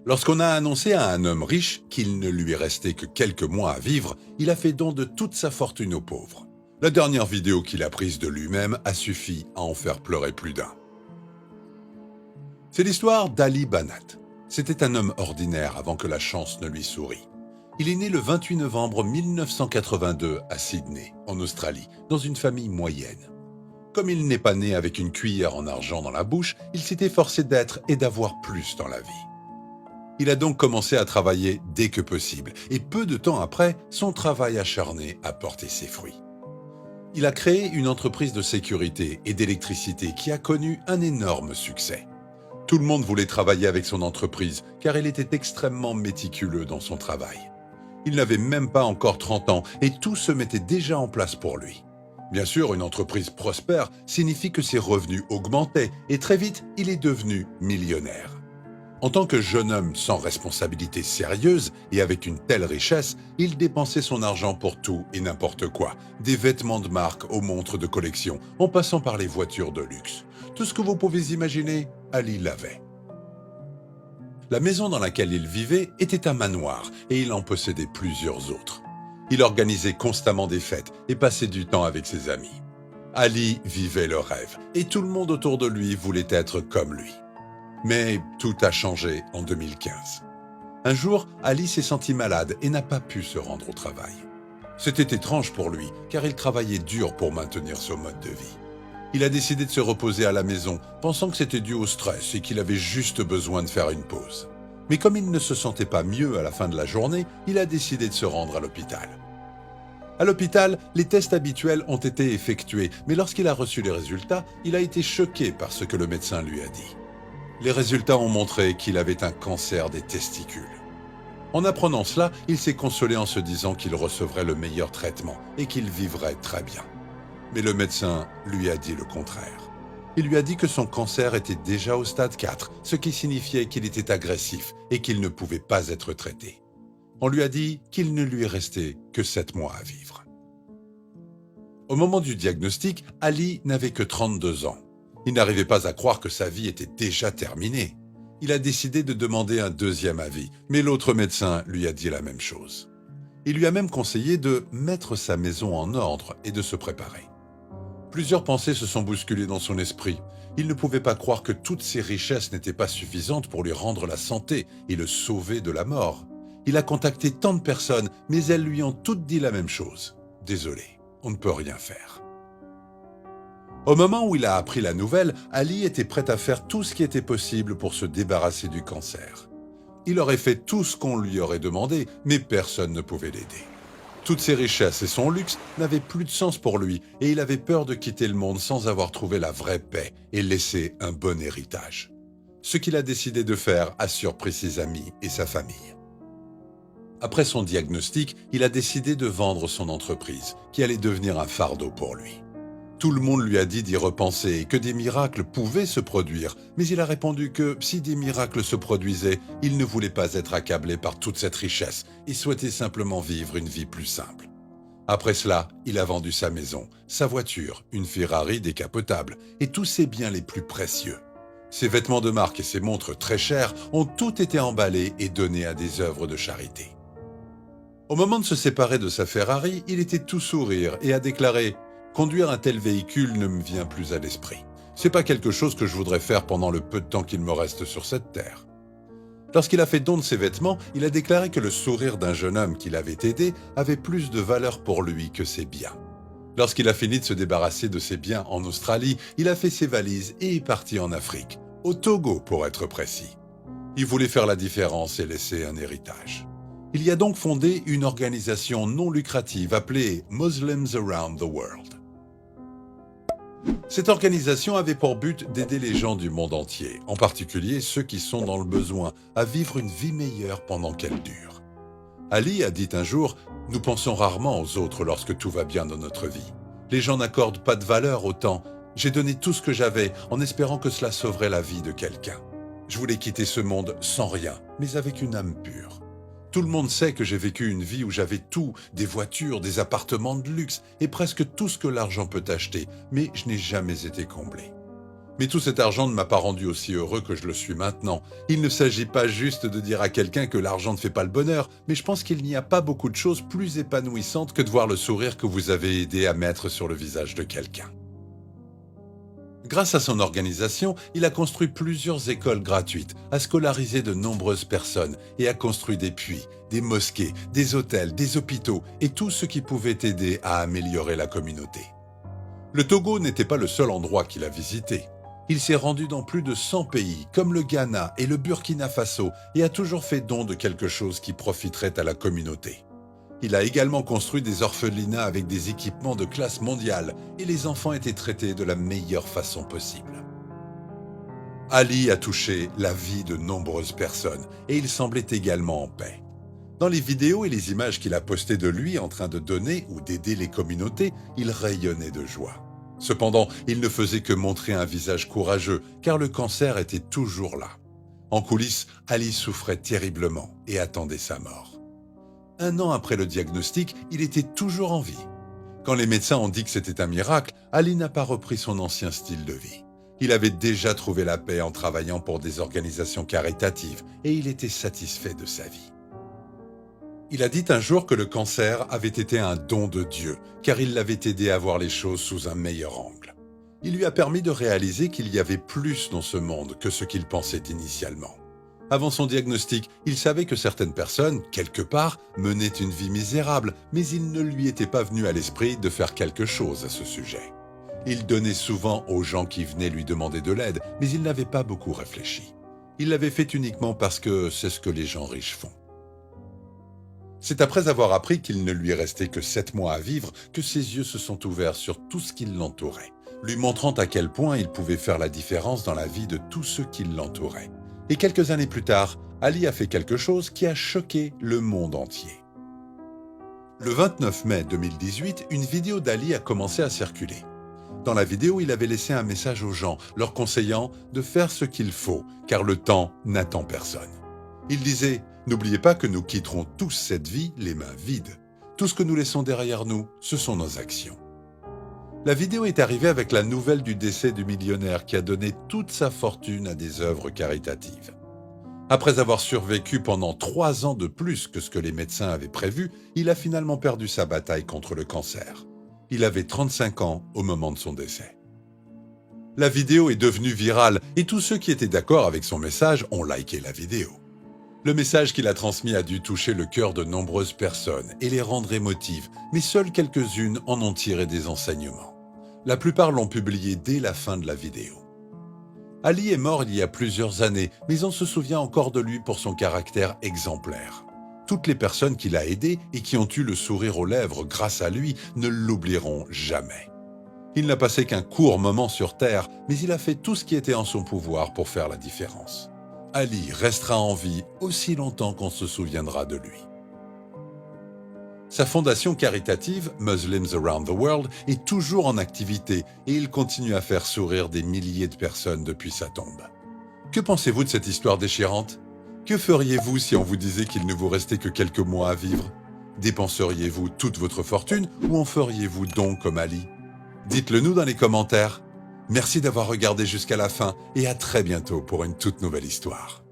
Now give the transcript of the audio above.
Lorsqu'on a annoncé à un homme riche qu'il ne lui restait que quelques mois à vivre, il a fait don de toute sa fortune aux pauvres. La dernière vidéo qu'il a prise de lui-même a suffi à en faire pleurer plus d'un. C'est l'histoire d'Ali Banat. C'était un homme ordinaire avant que la chance ne lui sourie. Il est né le 28 novembre 1982 à Sydney, en Australie, dans une famille moyenne. Comme il n'est pas né avec une cuillère en argent dans la bouche, il s'est efforcé d'être et d'avoir plus dans la vie. Il a donc commencé à travailler dès que possible, et peu de temps après, son travail acharné a porté ses fruits. Il a créé une entreprise de sécurité et d'électricité qui a connu un énorme succès. Tout le monde voulait travailler avec son entreprise, car il était extrêmement méticuleux dans son travail. Il n'avait même pas encore 30 ans, et tout se mettait déjà en place pour lui. Bien sûr, une entreprise prospère signifie que ses revenus augmentaient, et très vite, il est devenu millionnaire. En tant que jeune homme sans responsabilité sérieuse et avec une telle richesse, il dépensait son argent pour tout et n'importe quoi, des vêtements de marque aux montres de collection, en passant par les voitures de luxe. Tout ce que vous pouvez imaginer, Ali l'avait. La maison dans laquelle il vivait était un manoir et il en possédait plusieurs autres. Il organisait constamment des fêtes et passait du temps avec ses amis. Ali vivait le rêve et tout le monde autour de lui voulait être comme lui. Mais tout a changé en 2015. Un jour, Ali s'est senti malade et n'a pas pu se rendre au travail. C'était étrange pour lui, car il travaillait dur pour maintenir son mode de vie. Il a décidé de se reposer à la maison, pensant que c'était dû au stress et qu'il avait juste besoin de faire une pause. Mais comme il ne se sentait pas mieux à la fin de la journée, il a décidé de se rendre à l'hôpital. À l'hôpital, les tests habituels ont été effectués, mais lorsqu'il a reçu les résultats, il a été choqué par ce que le médecin lui a dit. Les résultats ont montré qu'il avait un cancer des testicules. En apprenant cela, il s'est consolé en se disant qu'il recevrait le meilleur traitement et qu'il vivrait très bien. Mais le médecin lui a dit le contraire. Il lui a dit que son cancer était déjà au stade 4, ce qui signifiait qu'il était agressif et qu'il ne pouvait pas être traité. On lui a dit qu'il ne lui restait que 7 mois à vivre. Au moment du diagnostic, Ali n'avait que 32 ans. Il n'arrivait pas à croire que sa vie était déjà terminée. Il a décidé de demander un deuxième avis, mais l'autre médecin lui a dit la même chose. Il lui a même conseillé de mettre sa maison en ordre et de se préparer. Plusieurs pensées se sont bousculées dans son esprit. Il ne pouvait pas croire que toutes ses richesses n'étaient pas suffisantes pour lui rendre la santé et le sauver de la mort. Il a contacté tant de personnes, mais elles lui ont toutes dit la même chose. Désolé, on ne peut rien faire. Au moment où il a appris la nouvelle, Ali était prêt à faire tout ce qui était possible pour se débarrasser du cancer. Il aurait fait tout ce qu'on lui aurait demandé, mais personne ne pouvait l'aider. Toutes ses richesses et son luxe n'avaient plus de sens pour lui et il avait peur de quitter le monde sans avoir trouvé la vraie paix et laisser un bon héritage. Ce qu'il a décidé de faire a surpris ses amis et sa famille. Après son diagnostic, il a décidé de vendre son entreprise, qui allait devenir un fardeau pour lui. Tout le monde lui a dit d'y repenser et que des miracles pouvaient se produire, mais il a répondu que si des miracles se produisaient, il ne voulait pas être accablé par toute cette richesse et souhaitait simplement vivre une vie plus simple. Après cela, il a vendu sa maison, sa voiture, une Ferrari décapotable et tous ses biens les plus précieux. Ses vêtements de marque et ses montres très chères ont tout été emballés et donnés à des œuvres de charité. Au moment de se séparer de sa Ferrari, il était tout sourire et a déclaré « Conduire un tel véhicule ne me vient plus à l'esprit. C'est pas quelque chose que je voudrais faire pendant le peu de temps qu'il me reste sur cette terre. » Lorsqu'il a fait don de ses vêtements, il a déclaré que le sourire d'un jeune homme qui l'avait aidé avait plus de valeur pour lui que ses biens. Lorsqu'il a fini de se débarrasser de ses biens en Australie, il a fait ses valises et est parti en Afrique, au Togo pour être précis. Il voulait faire la différence et laisser un héritage. Il y a donc fondé une organisation non lucrative appelée Muslims Around the World. Cette organisation avait pour but d'aider les gens du monde entier, en particulier ceux qui sont dans le besoin, à vivre une vie meilleure pendant qu'elle dure. Ali a dit un jour « Nous pensons rarement aux autres lorsque tout va bien dans notre vie. Les gens n'accordent pas de valeur au temps. J'ai donné tout ce que j'avais en espérant que cela sauverait la vie de quelqu'un. Je voulais quitter ce monde sans rien, mais avec une âme pure. Tout le monde sait que j'ai vécu une vie où j'avais tout, des voitures, des appartements de luxe et presque tout ce que l'argent peut acheter, mais je n'ai jamais été comblé. Mais tout cet argent ne m'a pas rendu aussi heureux que je le suis maintenant. Il ne s'agit pas juste de dire à quelqu'un que l'argent ne fait pas le bonheur, mais je pense qu'il n'y a pas beaucoup de choses plus épanouissantes que de voir le sourire que vous avez aidé à mettre sur le visage de quelqu'un. Grâce à son organisation, il a construit plusieurs écoles gratuites, a scolarisé de nombreuses personnes et a construit des puits, des mosquées, des hôtels, des hôpitaux et tout ce qui pouvait aider à améliorer la communauté. Le Togo n'était pas le seul endroit qu'il a visité. Il s'est rendu dans plus de 100 pays, comme le Ghana et le Burkina Faso, et a toujours fait don de quelque chose qui profiterait à la communauté. Il a également construit des orphelinats avec des équipements de classe mondiale, et les enfants étaient traités de la meilleure façon possible. Ali a touché la vie de nombreuses personnes, et il semblait également en paix. Dans les vidéos et les images qu'il a postées de lui en train de donner ou d'aider les communautés, il rayonnait de joie. Cependant, il ne faisait que montrer un visage courageux, car le cancer était toujours là. En coulisses, Ali souffrait terriblement et attendait sa mort. 1 an après le diagnostic, il était toujours en vie. Quand les médecins ont dit que c'était un miracle, Ali n'a pas repris son ancien style de vie. Il avait déjà trouvé la paix en travaillant pour des organisations caritatives et il était satisfait de sa vie. Il a dit un jour que le cancer avait été un don de Dieu, car il l'avait aidé à voir les choses sous un meilleur angle. Il lui a permis de réaliser qu'il y avait plus dans ce monde que ce qu'il pensait initialement. Avant son diagnostic, il savait que certaines personnes, quelque part, menaient une vie misérable, mais il ne lui était pas venu à l'esprit de faire quelque chose à ce sujet. Il donnait souvent aux gens qui venaient lui demander de l'aide, mais il n'avait pas beaucoup réfléchi. Il l'avait fait uniquement parce que c'est ce que les gens riches font. C'est après avoir appris qu'il ne lui restait que 7 mois à vivre que ses yeux se sont ouverts sur tout ce qui l'entourait, lui montrant à quel point il pouvait faire la différence dans la vie de tous ceux qui l'entouraient. Et quelques années plus tard, Ali a fait quelque chose qui a choqué le monde entier. Le 29 mai 2018, une vidéo d'Ali a commencé à circuler. Dans la vidéo, il avait laissé un message aux gens, leur conseillant de faire ce qu'il faut, car le temps n'attend personne. Il disait « N'oubliez pas que nous quitterons tous cette vie les mains vides. Tout ce que nous laissons derrière nous, ce sont nos actions. » La vidéo est arrivée avec la nouvelle du décès du millionnaire qui a donné toute sa fortune à des œuvres caritatives. Après avoir survécu pendant 3 ans de plus que ce que les médecins avaient prévu, il a finalement perdu sa bataille contre le cancer. Il avait 35 ans au moment de son décès. La vidéo est devenue virale et tous ceux qui étaient d'accord avec son message ont liké la vidéo. Le message qu'il a transmis a dû toucher le cœur de nombreuses personnes et les rendre émotives, mais seules quelques-unes en ont tiré des enseignements. La plupart l'ont publié dès la fin de la vidéo. Ali est mort il y a plusieurs années, mais on se souvient encore de lui pour son caractère exemplaire. Toutes les personnes qu'il a aidées et qui ont eu le sourire aux lèvres grâce à lui ne l'oublieront jamais. Il n'a passé qu'un court moment sur Terre, mais il a fait tout ce qui était en son pouvoir pour faire la différence. Ali restera en vie aussi longtemps qu'on se souviendra de lui. Sa fondation caritative, Muslims Around the World, est toujours en activité et il continue à faire sourire des milliers de personnes depuis sa tombe. Que pensez-vous de cette histoire déchirante? Que feriez-vous si on vous disait qu'il ne vous restait que quelques mois à vivre? Dépenseriez-vous toute votre fortune ou en feriez-vous don comme Ali? Dites-le nous dans les commentaires. Merci d'avoir regardé jusqu'à la fin et à très bientôt pour une toute nouvelle histoire.